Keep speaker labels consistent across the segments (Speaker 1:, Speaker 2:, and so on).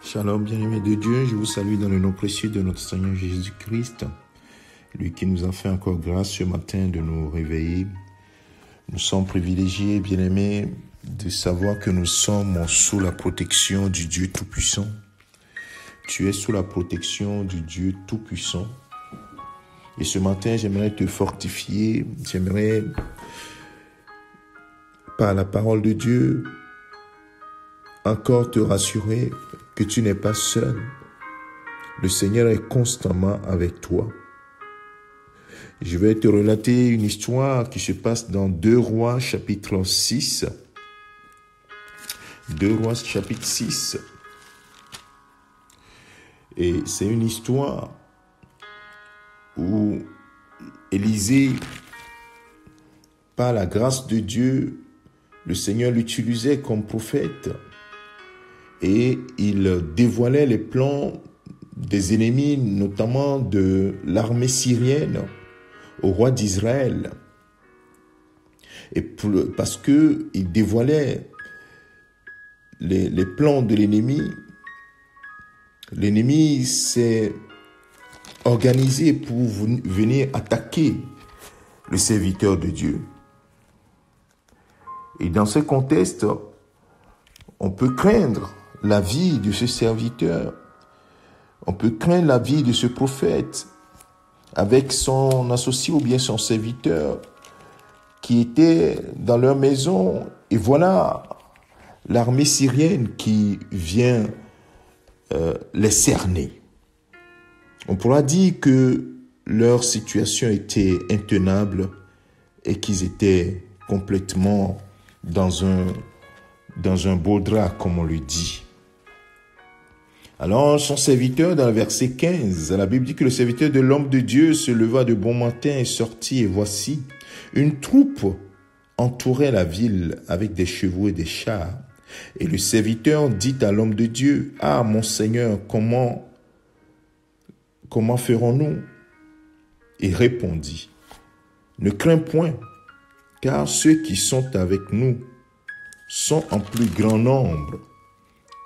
Speaker 1: Shalom, bien-aimés de Dieu, je vous salue dans le nom précieux de notre Seigneur Jésus-Christ, lui qui nous a fait encore grâce ce matin de nous réveiller. Nous sommes privilégiés, bien-aimés, de savoir que nous sommes sous la protection du Dieu Tout-Puissant. Tu es sous la protection du Dieu Tout-Puissant. Et ce matin, j'aimerais te fortifier, j'aimerais, par la parole de Dieu, encore te rassurer que tu n'es pas seul. Le Seigneur est constamment avec toi. Je vais te relater une histoire qui se passe dans 2 Rois chapitre 6. 2 Rois chapitre 6. Et c'est une histoire où Élisée, par la grâce de Dieu, le Seigneur l'utilisait comme prophète. Et il dévoilait les plans des ennemis, notamment de l'armée syrienne, au roi d'Israël. Et parce que il dévoilait les plans de l'ennemi s'est organisé pour venir attaquer le serviteur de Dieu. Et dans ce contexte, on peut craindre la vie de ce serviteur. On peut craindre la vie de ce prophète avec son associé ou bien son serviteur qui était dans leur maison. Et voilà l'armée syrienne qui vient les cerner. On pourra dire que leur situation était intenable et qu'ils étaient complètement dans un beau drap, comme on le dit. Alors, son serviteur, dans le verset 15, la Bible dit que le serviteur de l'homme de Dieu se leva de bon matin et sortit, et voici, une troupe entourait la ville avec des chevaux et des chars. Et le serviteur dit à l'homme de Dieu, « Ah, mon Seigneur, comment ferons-nous » Il répondit, « Ne crains point, car ceux qui sont avec nous sont en plus grand nombre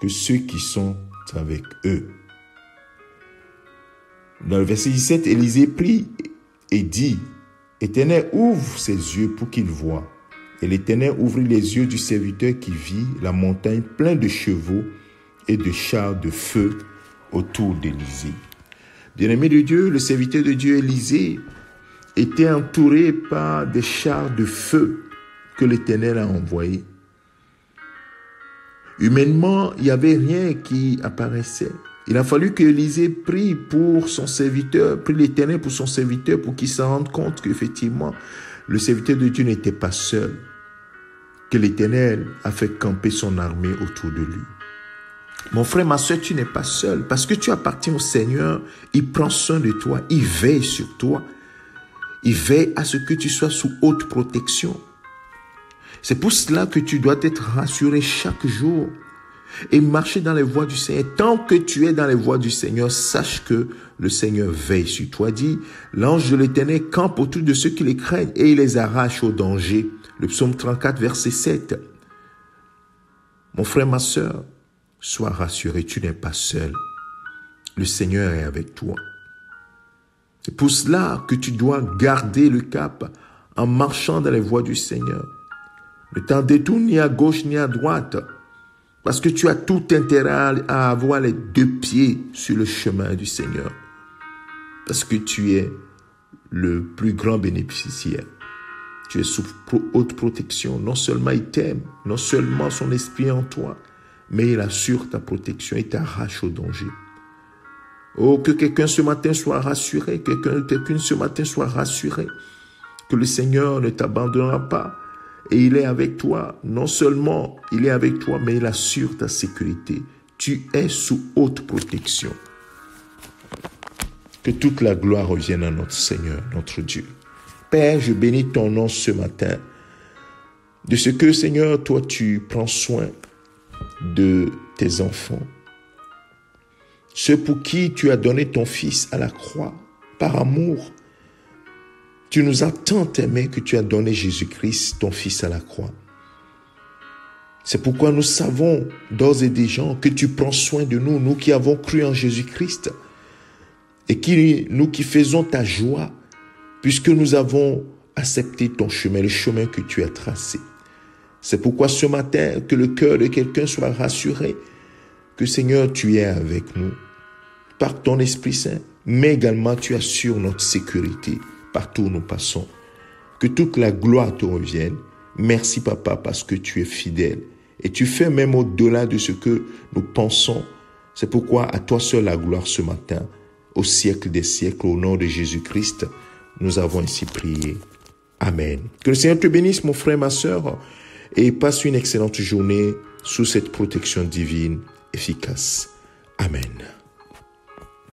Speaker 1: que ceux qui sont avec eux. » Dans le verset 17, Élisée prie et dit, « Éternel, ouvre ses yeux pour qu'il voie. » Et l'Éternel ouvrit les yeux du serviteur qui vit la montagne pleine de chevaux et de chars de feu autour d'Élisée. Bien-aimé de Dieu, le serviteur de Dieu Élisée était entouré par des chars de feu que l'Éternel a envoyés. Humainement, il n'y avait rien qui apparaissait. Il a fallu que Élisée prie pour son serviteur, prie l'Éternel pour son serviteur, pour qu'il se rende compte qu'effectivement, le serviteur de Dieu n'était pas seul, que l'Éternel a fait camper son armée autour de lui. Mon frère, ma soeur, tu n'es pas seul, parce que tu appartiens au Seigneur. Il prend soin de toi, il veille sur toi, il veille à ce que tu sois sous haute protection. C'est pour cela que tu dois être rassuré chaque jour et marcher dans les voies du Seigneur. Tant que tu es dans les voies du Seigneur, sache que le Seigneur veille sur toi. Dit, l'ange de l'Éternel campe autour de ceux qui les craignent et il les arrache au danger. Le psaume 34, verset 7. Mon frère, ma soeur, sois rassuré, tu n'es pas seul. Le Seigneur est avec toi. C'est pour cela que tu dois garder le cap en marchant dans les voies du Seigneur. Ne t'en détourne ni à gauche ni à droite, parce que tu as tout intérêt à avoir les 2 pieds sur le chemin du Seigneur, parce que tu es le plus grand bénéficiaire. Tu es sous haute protection. Non seulement il t'aime, non seulement son esprit est en toi, mais il assure ta protection et t'arrache au danger. Oh, que quelqu'un ce matin soit rassuré, quelqu'un ce matin soit rassuré, que le Seigneur ne t'abandonnera pas. Et il est avec toi. Non seulement il est avec toi, mais il assure ta sécurité. Tu es sous haute protection. Que toute la gloire revienne à notre Seigneur, notre Dieu. Père, je bénis ton nom ce matin. De ce que, Seigneur, toi, tu prends soin de tes enfants. Ceux pour qui tu as donné ton Fils à la croix, par amour. Tu nous as tant aimés que tu as donné Jésus-Christ, ton Fils, à la croix. C'est pourquoi nous savons d'ores et déjà que tu prends soin de nous, nous qui avons cru en Jésus-Christ, et nous qui faisons ta joie, puisque nous avons accepté ton chemin, le chemin que tu as tracé. C'est pourquoi ce matin, que le cœur de quelqu'un soit rassuré, que Seigneur, tu es avec nous, par ton Esprit Saint, mais également tu assures notre sécurité partout où nous passons. Que toute la gloire te revienne. Merci Papa parce que tu es fidèle et tu fais même au-delà de ce que nous pensons. C'est pourquoi à toi seul la gloire ce matin, au siècle des siècles, au nom de Jésus-Christ, nous avons ainsi prié. Amen. Que le Seigneur te bénisse mon frère, ma sœur, et passe une excellente journée sous cette protection divine efficace. Amen.